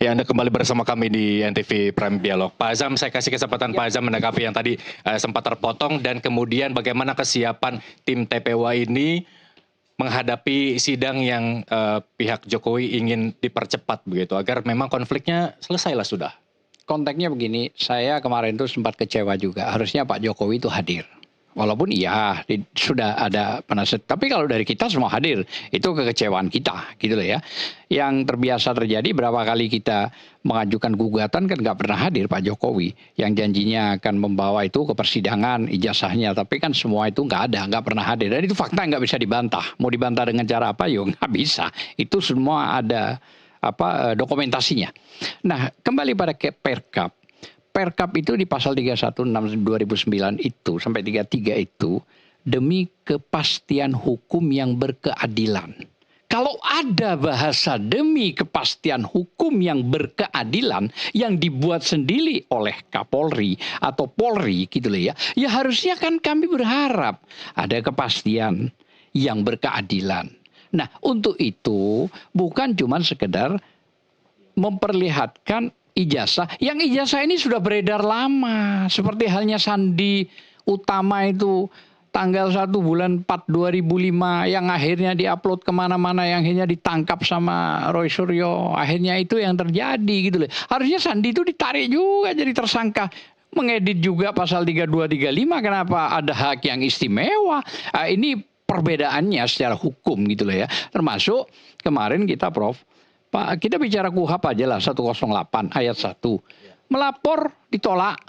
Ya, Anda kembali bersama kami di NTV Prime Dialog. Pak Azam, saya kasih kesempatan Pak Azam menanggapi yang tadi sempat terpotong, dan kemudian bagaimana kesiapan tim TPWA ini menghadapi sidang yang pihak Jokowi ingin dipercepat begitu, agar memang konfliknya selesailah sudah. Konteksnya begini, saya kemarin tuh sempat kecewa juga. Harusnya Pak Jokowi itu hadir. Walaupun iya sudah ada penasihat, tapi kalau dari kita semua hadir, itu kekecewaan kita, gitu loh ya. Yang terbiasa terjadi berapa kali kita mengajukan gugatan kan nggak pernah hadir Pak Jokowi. Yang janjinya akan membawa itu ke persidangan ijazahnya, tapi kan semua itu nggak ada, nggak pernah hadir. Dan itu fakta nggak bisa dibantah. Mau dibantah dengan cara apa? Yo nggak bisa. Itu semua ada dokumentasinya. Nah, kembali pada Perkap. Perkap itu di pasal 316 2009 itu sampai 33 itu demi kepastian hukum yang berkeadilan. Kalau ada bahasa demi kepastian hukum yang berkeadilan yang dibuat sendiri oleh Kapolri atau Polri gitu loh ya. Ya harusnya kan kami berharap ada kepastian yang berkeadilan. Nah, untuk itu bukan cuma sekedar memperlihatkan ijazah. Yang ijazah ini sudah beredar lama. Seperti halnya Sandi Utama itu tanggal 1 bulan 4 2005 yang akhirnya diupload kemana-mana, yang akhirnya ditangkap sama Roy Suryo. Akhirnya itu yang terjadi gitu loh. Harusnya Sandi itu ditarik juga jadi tersangka. Mengedit juga pasal 3235, kenapa ada hak yang istimewa. Ini perbedaannya secara hukum gitu loh ya. Termasuk kemarin kita Prof, Pak, kita bicara KUHP aja lah 108 ayat 1. Melapor ditolak.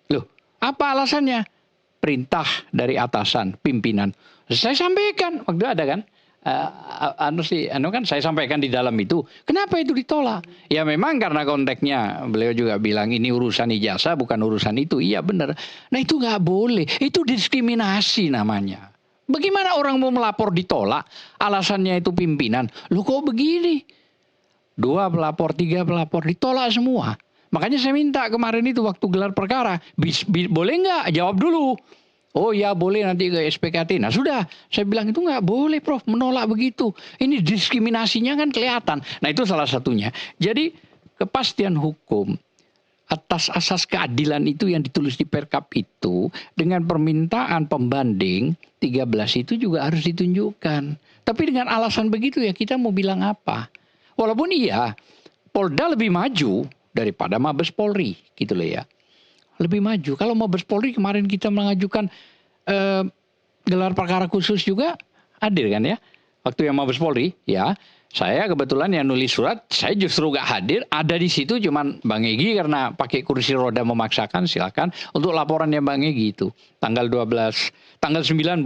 Loh, apa alasannya? Perintah dari atasan, pimpinan. Saya sampaikan, waktu ada kan? Saya sampaikan di dalam itu. Kenapa itu ditolak? Ya memang karena konteksnya beliau juga bilang ini urusan ijazah bukan urusan itu. Iya benar. Nah itu nggak boleh. Itu diskriminasi namanya. Bagaimana orang mau melapor ditolak? Alasannya itu pimpinan. Loh kok begini? 2 pelapor, 3 pelapor, ditolak semua. Makanya saya minta kemarin itu waktu gelar perkara, boleh nggak? Jawab dulu. Oh ya boleh nanti ke SPKT. Nah sudah, saya bilang itu nggak boleh Prof, menolak begitu. Ini diskriminasinya kan kelihatan. Nah itu salah satunya. Jadi kepastian hukum atas asas keadilan itu yang ditulis di Perkap itu dengan permintaan pembanding 13 itu juga harus ditunjukkan. Tapi dengan alasan begitu ya kita mau bilang apa? Walaupun iya, Polda lebih maju daripada Mabes Polri, gitu loh ya. Lebih maju. Kalau Mabes Polri kemarin kita mengajukan gelar perkara khusus juga hadir kan ya. Waktu yang Mabes Polri, ya. Saya kebetulan yang nulis surat, saya justru gak hadir. Ada di situ cuman Bang Egy karena pakai kursi roda memaksakan, silakan. Untuk laporannya Bang Egy itu. Tanggal 9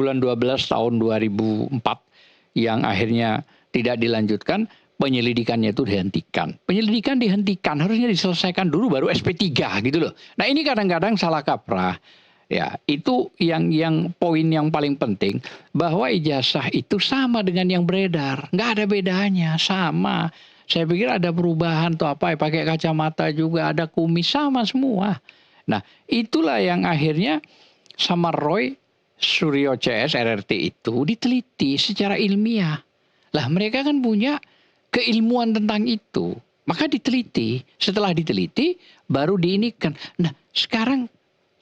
bulan 12 tahun 2004 yang akhirnya tidak dilanjutkan. Penyelidikannya itu dihentikan. Penyelidikan dihentikan, harusnya diselesaikan dulu baru SP3 gitu loh. Nah ini kadang-kadang salah kaprah. Ya, itu yang poin yang paling penting. Bahwa ijazah itu sama dengan yang beredar. Nggak ada bedanya, sama. Saya pikir ada perubahan atau apa, pakai kacamata juga, ada kumis, sama semua. Nah itulah yang akhirnya sama Roy Suryo CS RRT itu diteliti secara ilmiah. Lah mereka kan punya keilmuan tentang itu, maka diteliti. Setelah diteliti, baru diinikan. Nah, sekarang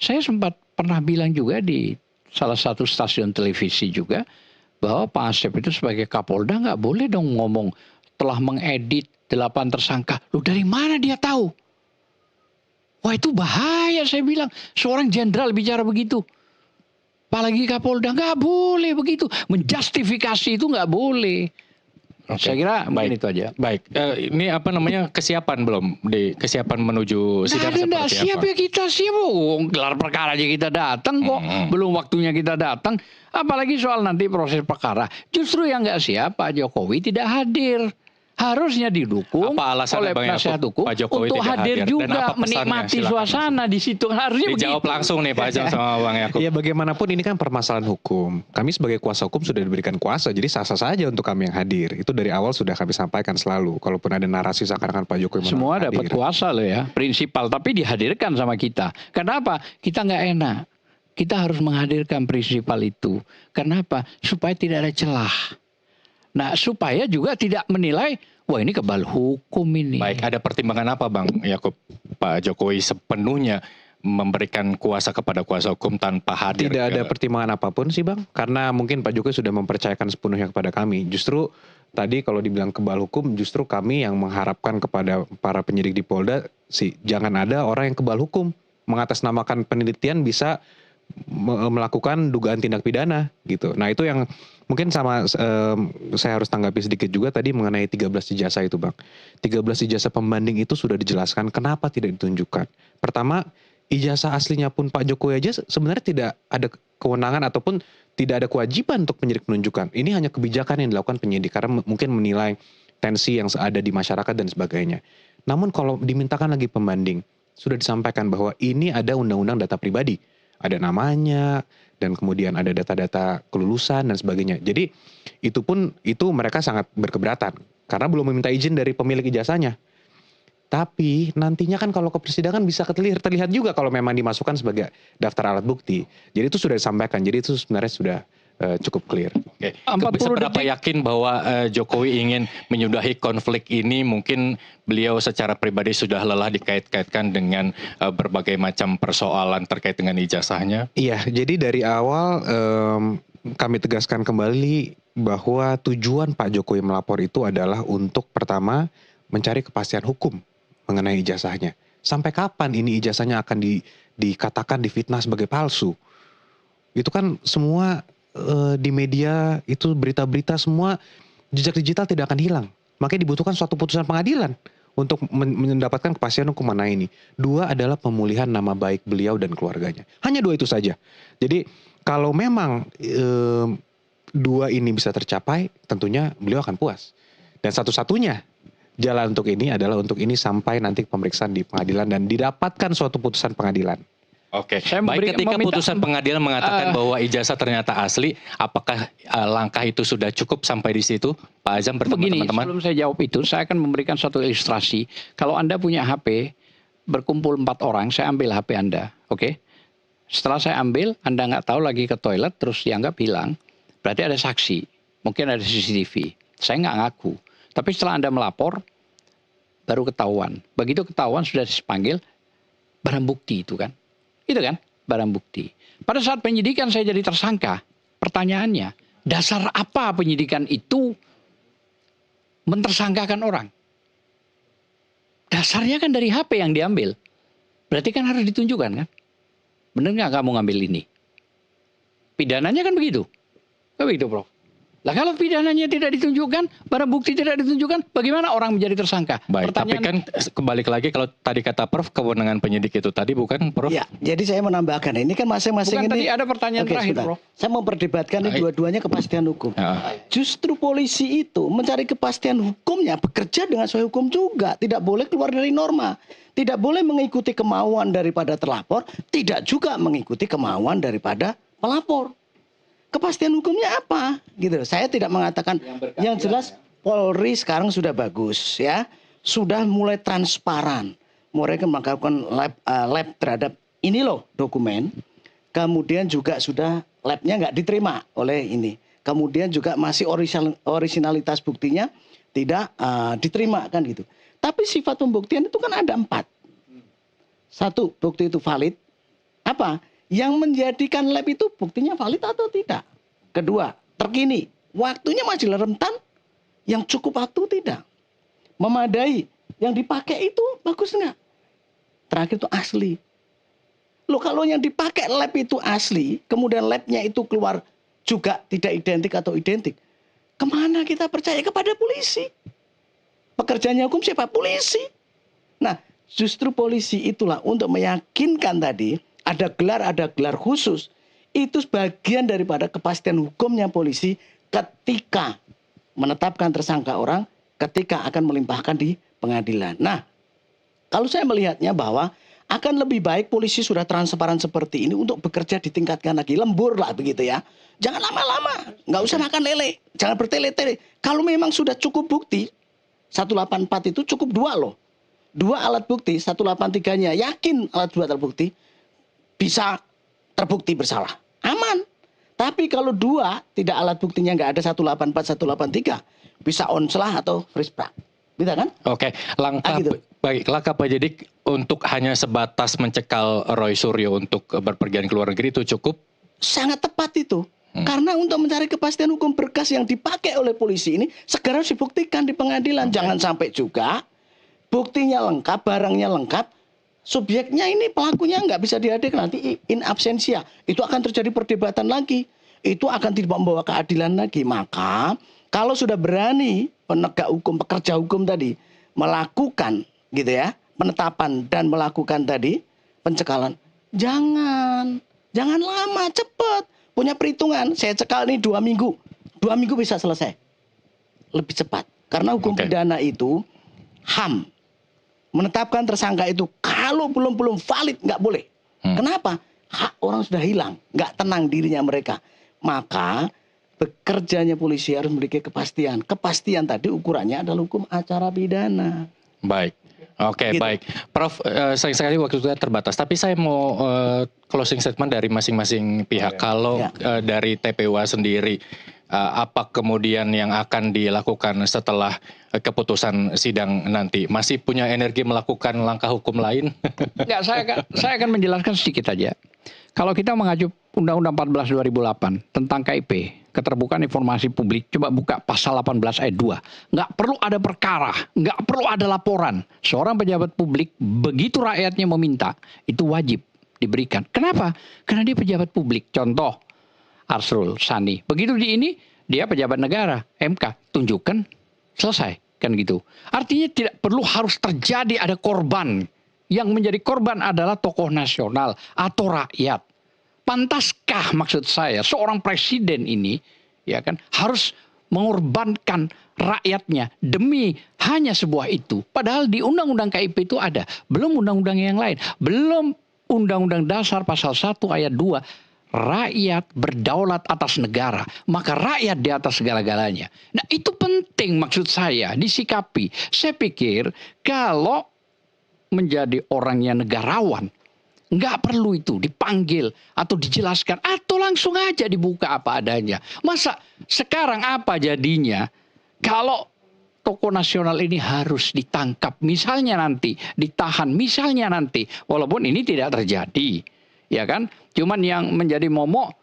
saya sempat pernah bilang juga di salah satu stasiun televisi juga, bahwa Pak Asep itu sebagai Kapolda nggak boleh dong ngomong telah mengedit 8 tersangka. Loh dari mana dia tahu? Wah itu bahaya saya bilang. Seorang jenderal bicara begitu. Apalagi Kapolda, nggak boleh begitu. Menjustifikasi itu nggak boleh. Oke. Saya kira mungkin Baik. itu aja. Baik, ini apa namanya kesiapan belum di kesiapan menuju sidang seperti Siap apa? ya kita siap. Gelar perkara aja kita datang kok. Belum waktunya kita datang. Apalagi soal nanti proses perkara. Justru yang nggak siap Pak Jokowi tidak hadir. Harusnya didukung Apa alasannya oleh Bang penasihat Yaakob, hukum Pak Jokowi untuk tidak hadir hadir? Dan juga apa pesannya? menikmati Silakan. suasana di situ. Harusnya Dijawab begitu. langsung nih Pak Azam sama Bang Yaakob. Ya bagaimanapun ini kan permasalahan hukum. Kami sebagai kuasa hukum sudah diberikan kuasa, jadi sah-sah saja untuk kami yang hadir. Itu dari awal sudah kami sampaikan selalu. Kalaupun ada narasi seakan-akan Pak Jokowi menolak Semua hadir. dapat kuasa loh ya, prinsipal. Tapi dihadirkan sama kita. Kenapa? Kita nggak enak. Kita harus menghadirkan prinsipal itu. Kenapa? Supaya tidak ada celah. Nah supaya juga tidak menilai, wah ini kebal hukum ini. Baik, ada pertimbangan apa Bang Yakub? Pak Jokowi sepenuhnya memberikan kuasa kepada kuasa hukum tanpa hadir? Tidak ada pertimbangan apapun sih Bang, karena mungkin Pak Jokowi sudah mempercayakan sepenuhnya kepada kami. Justru tadi kalau dibilang kebal hukum, justru kami yang mengharapkan kepada para penyidik di Polda sih jangan ada orang yang kebal hukum, mengatasnamakan penelitian bisa melakukan dugaan tindak pidana gitu. Nah itu yang mungkin sama saya harus tanggapi sedikit juga tadi mengenai 13 ijazah itu Bang. 13 ijazah pembanding itu sudah dijelaskan kenapa tidak ditunjukkan. Pertama, ijazah aslinya pun Pak Jokowi aja sebenarnya tidak ada kewenangan ataupun tidak ada kewajiban untuk penyidik menunjukkan. Ini hanya kebijakan yang dilakukan penyidik karena mungkin menilai tensi yang ada di masyarakat dan sebagainya. Namun kalau dimintakan lagi pembanding, sudah disampaikan bahwa ini ada undang-undang data pribadi. Ada namanya, dan kemudian ada data-data kelulusan dan sebagainya. Jadi itu mereka sangat berkeberatan. Karena belum meminta izin dari pemilik ijazahnya. Tapi nantinya kan kalau ke persidangan bisa terlihat juga kalau memang dimasukkan sebagai daftar alat bukti. Jadi itu sudah disampaikan, jadi itu sebenarnya sudah cukup clear. Oke. Seberapa yakin bahwa Jokowi ingin menyudahi konflik ini? Mungkin beliau secara pribadi sudah lelah dikait-kaitkan dengan berbagai macam persoalan terkait dengan ijazahnya. Iya, jadi dari awal kami tegaskan kembali bahwa tujuan Pak Jokowi melapor itu adalah untuk pertama mencari kepastian hukum mengenai ijazahnya. Sampai kapan ini ijazahnya akan dikatakan difitnah sebagai palsu? Itu kan semua di media itu berita-berita semua jejak digital tidak akan hilang. Makanya dibutuhkan suatu putusan pengadilan untuk mendapatkan kepastian hukum mana ini. 2 adalah pemulihan nama baik beliau dan keluarganya. Hanya 2 itu saja. Jadi kalau memang 2 ini bisa tercapai, tentunya beliau akan puas. Dan satu-satunya jalan untuk ini adalah untuk ini sampai nanti pemeriksaan di pengadilan dan didapatkan suatu putusan pengadilan. Oke, baik ketika putusan pengadilan mengatakan bahwa ijazah ternyata asli, apakah langkah itu sudah cukup sampai di situ, Pak Azam bertemu teman-teman? Sebelum saya jawab itu, saya akan memberikan suatu ilustrasi. Kalau Anda punya HP, berkumpul 4 orang, saya ambil HP Anda, oke? Setelah saya ambil, Anda nggak tahu lagi ke toilet, terus dianggap hilang, berarti ada saksi, mungkin ada CCTV. Saya nggak ngaku, tapi setelah Anda melapor, baru ketahuan. Begitu ketahuan sudah dipanggil, barang bukti itu kan. Itu kan barang bukti. Pada saat penyidikan saya jadi tersangka. Pertanyaannya, dasar apa penyidikan itu mentersangkakan orang? Dasarnya kan dari HP yang diambil. Berarti kan harus ditunjukkan kan? Benar nggak kamu ngambil ini? Pidananya kan begitu. Kan begitu Prof. Lah kalau pidananya tidak ditunjukkan, barang bukti tidak ditunjukkan, bagaimana orang menjadi tersangka? Baik, tapi kan kembali lagi kalau tadi kata Prof, kewenangan penyidik itu tadi bukan Prof? Ya, jadi saya menambahkan ini kan masing-masing ini. Tadi ada pertanyaan terakhir Prof. Saya memperdebatkan ini dua-duanya kepastian hukum. Justru polisi itu mencari kepastian hukumnya, bekerja dengan sesuai hukum juga. Tidak boleh keluar dari norma. Tidak boleh mengikuti kemauan daripada terlapor, tidak juga mengikuti kemauan daripada pelapor. Kepastian hukumnya apa? Gitu. Saya tidak mengatakan yang jelas Polri sekarang sudah bagus ya, sudah mulai transparan. Mereka melakukan lab terhadap ini loh dokumen. Kemudian juga sudah labnya nggak diterima oleh ini. Kemudian juga masih originalitas buktinya tidak diterima kan gitu. Tapi sifat pembuktian itu kan ada 4. 1, bukti itu valid. Apa? Yang menjadikan lab itu buktinya valid atau tidak. 2, terkini. Waktunya masih rentan. Yang cukup waktu tidak. Memadai. Yang dipakai itu bagus nggak? Terakhir itu asli. Loh kalau yang dipakai lab itu asli. Kemudian labnya itu keluar juga tidak identik atau identik. Kemana kita percaya? Kepada polisi. Pekerjaannya hukum siapa? Polisi. Nah justru polisi itulah untuk meyakinkan tadi. Ada gelar khusus. Itu sebagian daripada kepastian hukumnya polisi ketika menetapkan tersangka orang, ketika akan melimpahkan di pengadilan. Nah, kalau saya melihatnya bahwa akan lebih baik polisi sudah transparan seperti ini untuk bekerja ditingkatkan lagi. Lembur lah begitu ya. Jangan lama-lama, nggak usah makan lele, jangan bertele-tele. Kalau memang sudah cukup bukti, 184 itu cukup 2 loh. 2 alat bukti, 183-nya yakin alat 2 terbukti, bisa terbukti bersalah. Aman. Tapi kalau 2 tidak alat buktinya nggak ada 184, 183, bisa onslah atau freeze back. Gitu kan? Oke, langkah gitu. baik, langkah penyidik untuk hanya sebatas mencekal Roy Suryo untuk berpergian ke luar negeri itu cukup? Sangat tepat itu. Karena untuk mencari kepastian hukum, berkas yang dipakai oleh polisi ini segera harus dibuktikan di pengadilan. Jangan sampai juga buktinya lengkap, barangnya lengkap, subjeknya ini pelakunya nggak bisa dihadirkan, nanti in absentia. Itu akan terjadi perdebatan lagi. Itu akan tidak membawa keadilan lagi. Maka kalau sudah berani penegak hukum, pekerja hukum tadi melakukan gitu ya, penetapan dan melakukan tadi pencekalan, jangan lama, cepat. Punya perhitungan, saya cekal ini 2 minggu. 2 minggu bisa selesai. Lebih cepat. Karena hukum pidana itu HAM. Menetapkan tersangka itu kalau belum valid nggak boleh. Kenapa? Hak orang sudah hilang. Nggak tenang dirinya mereka. Maka bekerjanya polisi harus memiliki kepastian. Kepastian tadi ukurannya adalah hukum acara pidana. Baik. Oke, Gitu. baik. Prof, sayang sekali waktu kita terbatas. Tapi saya mau closing statement dari masing-masing pihak. Kalau dari TPUA sendiri, apa kemudian yang akan dilakukan setelah keputusan sidang nanti? Masih punya energi melakukan langkah hukum lain? Enggak, saya akan menjelaskan sedikit aja. Kalau kita mengacu Undang-Undang 14 2008 tentang KIP, keterbukaan informasi publik, coba buka pasal 18 ayat 2. Nggak perlu ada perkara, nggak perlu ada laporan. Seorang pejabat publik, begitu rakyatnya meminta, itu wajib diberikan. Kenapa? Karena dia pejabat publik. Contoh, Arsul Sani. Begitu dia pejabat negara, MK, tunjukkan, selesai. Kan gitu. Artinya tidak perlu harus terjadi ada korban. Yang menjadi korban adalah tokoh nasional atau rakyat. Pantaskah maksud saya seorang presiden ini ya kan harus mengorbankan rakyatnya demi hanya sebuah itu? Padahal di Undang-Undang KIP itu ada, belum undang-undang yang lain, belum Undang-Undang Dasar pasal 1 ayat 2, rakyat berdaulat atas negara, maka rakyat di atas segala-galanya. Nah, itu penting maksud saya disikapi. Saya pikir kalau menjadi orang yang negarawan, nggak perlu itu dipanggil atau dijelaskan atau langsung aja dibuka apa adanya. Masa sekarang apa jadinya kalau tokoh nasional ini harus ditangkap, misalnya nanti ditahan, misalnya nanti, walaupun ini tidak terjadi, ya kan? Cuman yang menjadi momok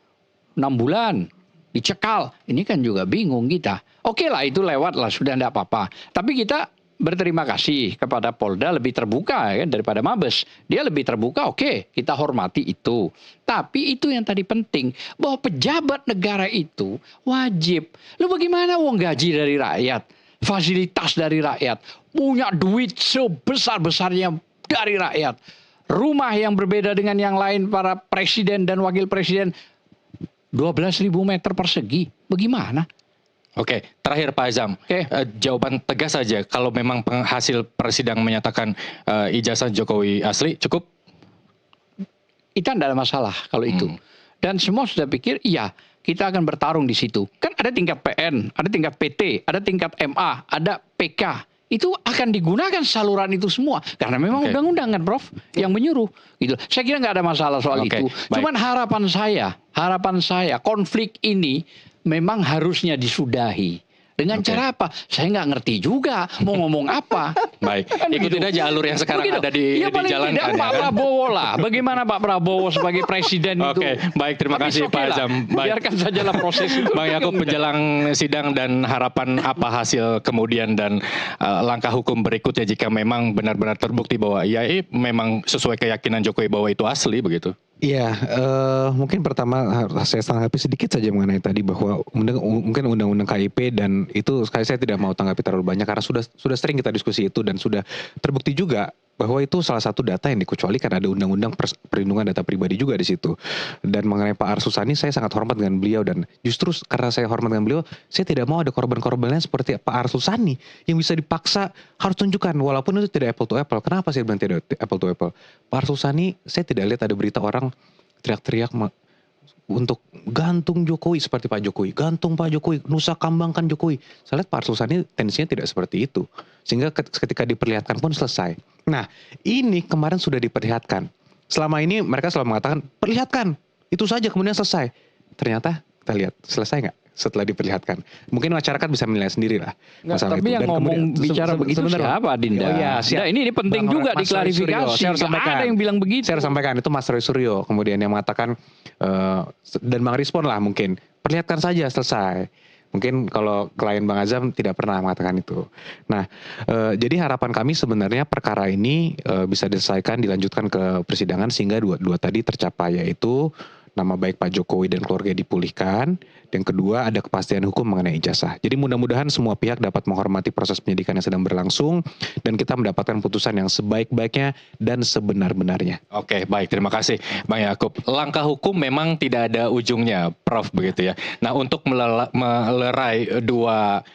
6 bulan dicekal, ini kan juga bingung kita. Oke lah itu lewat lah, sudah enggak apa-apa. Tapi kita berterima kasih kepada Polda lebih terbuka ya, daripada Mabes. Dia lebih terbuka, oke, kita hormati itu. Tapi itu yang tadi penting, bahwa pejabat negara itu wajib. Lu bagaimana wong gaji dari rakyat, fasilitas dari rakyat, punya duit sebesar-besarnya dari rakyat, rumah yang berbeda dengan yang lain para presiden dan wakil presiden 12.000 meter persegi, bagaimana? Oke, terakhir Pak Azam, jawaban tegas saja. Kalau memang hasil persidangan menyatakan ijazah Jokowi asli, cukup? Itu tidak ada masalah kalau itu. Dan semua sudah pikir, iya kita akan bertarung di situ. Kan ada tingkat PN, ada tingkat PT, ada tingkat MA, ada PK. Itu akan digunakan saluran itu semua. Karena memang undang-undang kan Prof, yang menyuruh. Gitu. Saya kira nggak ada masalah soal itu. Cuman harapan saya, konflik ini memang harusnya disudahi. Dengan cara apa? Saya nggak ngerti juga mau ngomong apa. Baik, kan ikutin aja alur yang sekarang ada dijalankan. Tidak Pak Prabowo lah. Bagaimana Pak Prabowo sebagai presiden itu? Oke, baik, terima kasih Pak Azam. Biarkan sajalah proses itu. Bang Yakub, menjelang sidang dan harapan apa hasil kemudian dan langkah hukum berikutnya jika memang benar-benar terbukti bahwa ya memang sesuai keyakinan Jokowi bahwa itu asli begitu? Iya, mungkin pertama saya tanggapi sedikit saja mengenai tadi bahwa mungkin undang-undang KIP dan itu saya tidak mau tanggapi terlalu banyak karena sudah sering kita diskusi itu dan sudah terbukti juga bahwa itu salah satu data yang dikecualikan, ada undang-undang perlindungan data pribadi juga di situ. Dan mengenai Pak Arsul Sani, saya sangat hormat dengan beliau dan justru karena saya hormat dengan beliau, saya tidak mau ada korban-korbannya seperti Pak Arsul Sani yang bisa dipaksa harus tunjukkan walaupun itu tidak apple to apple. Kenapa saya bilang tidak apple to apple? Pak Arsul Sani, saya tidak lihat ada berita orang teriak-teriak untuk gantung Jokowi seperti Pak Jokowi, gantung Pak Jokowi, nusa kambangkan Jokowi. Saya lihat Pak Arsul Sani tendensinya tidak seperti itu, sehingga ketika diperlihatkan pun selesai. Nah, ini kemarin sudah diperlihatkan. Selama ini mereka selalu mengatakan perlihatkan, itu saja kemudian selesai. Ternyata kita lihat selesai nggak? setelah diperlihatkan. Mungkin masyarakat bisa menilai sendiri lah. masalah Tapi itu. yang Dan ngomong kemudian- bicara begitu sebentar, Bang. siapa, Dinda? Oh iya, siap. Nah, ini penting Bang juga Mas Roy Suryo, diklarifikasi. saya harus Nggak sampaikan. ada yang bilang begitu. Saya harus sampaikan itu Mas Roy Suryo kemudian yang mengatakan dan Bang Respon lah mungkin perlihatkan saja selesai. Mungkin kalau klien Bang Azam tidak pernah mengatakan itu. Nah, jadi harapan kami sebenarnya perkara ini bisa diselesaikan, dilanjutkan ke persidangan sehingga dua tadi tercapai, yaitu nama baik Pak Jokowi dan keluarga dipulihkan. Dan kedua, ada kepastian hukum mengenai ijazah. Jadi mudah-mudahan semua pihak dapat menghormati proses penyidikan yang sedang berlangsung dan kita mendapatkan putusan yang sebaik-baiknya dan sebenar-benarnya. Oke, baik. Terima kasih, Bang Yakub. Langkah hukum memang tidak ada ujungnya, Prof. Begitu ya. Nah, untuk melerai dua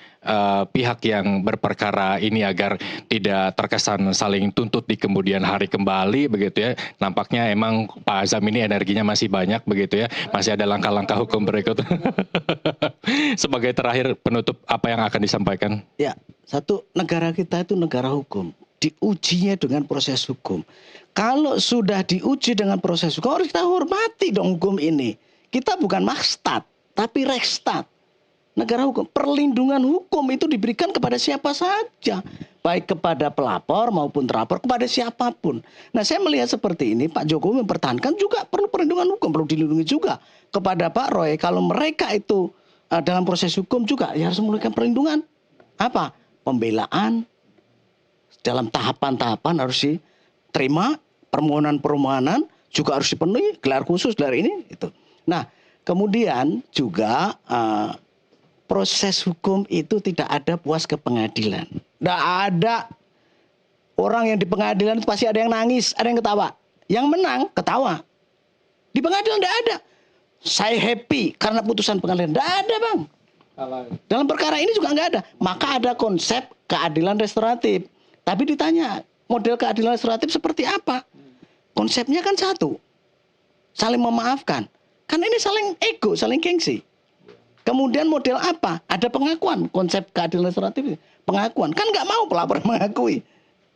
pihak yang berperkara ini agar tidak terkesan saling tuntut di kemudian hari kembali begitu ya. Nampaknya emang Pak Azam ini energinya masih banyak begitu ya. Masih ada langkah-langkah hukum berikut. Sebagai terakhir penutup, apa yang akan disampaikan? Ya, satu, negara kita itu negara hukum. Diujinya dengan proses hukum. Kalau sudah diuji dengan proses hukum, harus kita hormati dong hukum ini. Kita bukan Makstat, tapi Rekstat. Negara hukum, perlindungan hukum itu diberikan kepada siapa saja, baik kepada pelapor maupun terlapor, kepada siapapun. Nah, saya melihat seperti ini, Pak Jokowi mempertahankan juga perlu perlindungan hukum, perlu dilindungi juga kepada Pak Roy. Kalau mereka itu dalam proses hukum juga ya harus memberikan perlindungan. Apa? Pembelaan dalam tahapan-tahapan harus diterima, permohonan-permohonan juga harus dipenuhi, gelar khusus, gelar ini itu. Nah, kemudian juga proses hukum itu tidak ada puas ke pengadilan. Tidak ada orang yang di pengadilan itu pasti ada yang nangis, ada yang ketawa. Yang menang ketawa. Di pengadilan tidak ada. Saya happy karena putusan pengadilan. Tidak ada, Bang. Dalam perkara ini juga nggak ada. Maka ada konsep keadilan restoratif. Tapi ditanya, model keadilan restoratif seperti apa? Konsepnya kan satu. Saling memaafkan. Karena ini saling ego, saling gengsi. Kemudian model apa? Ada pengakuan, konsep keadilan restoratif, pengakuan. Kan nggak mau pelapor mengakui.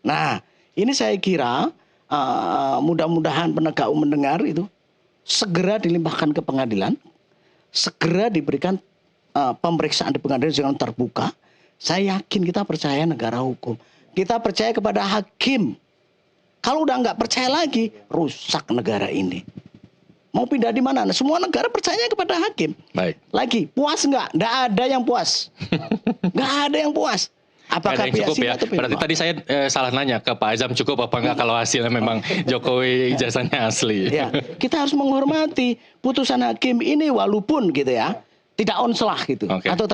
Nah, ini saya kira mudah-mudahan penegak hukum mendengar itu segera dilimpahkan ke pengadilan, segera diberikan pemeriksaan di pengadilan dengan terbuka. Saya yakin kita percaya negara hukum. Kita percaya kepada hakim. Kalau udah nggak percaya lagi, rusak negara ini. Mau pindah di mana? Nah, semua negara percaya kepada hakim. Baik. Lagi, puas nggak? Nggak ada yang puas. Nggak ada yang puas. Apakah Ada yang cukup ya? atau Berarti tadi saya salah nanya ke Pak Azam, cukup apa enggak kalau hasilnya memang Jokowi ijazahnya asli? Ya, kita harus menghormati putusan hakim ini walaupun gitu ya, tidak onslah gitu. Oke. Atau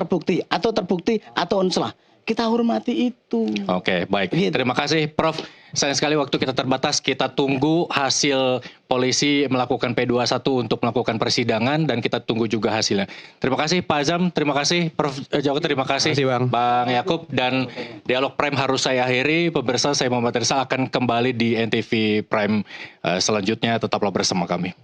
terbukti atau onslah. Kita hormati itu. Oke, baik. Gitu. Terima kasih, Prof. Sayang sekali waktu kita terbatas. Kita tunggu hasil polisi melakukan P21 untuk melakukan persidangan dan kita tunggu juga hasilnya. Terima kasih Pak Azam, terima kasih Prof. Joko, terima kasih, Bang Yakub, dan Dialog Prime harus saya akhiri. Pemirsa, saya Muhammad Rizal akan kembali di NTV Prime selanjutnya. Tetaplah bersama kami.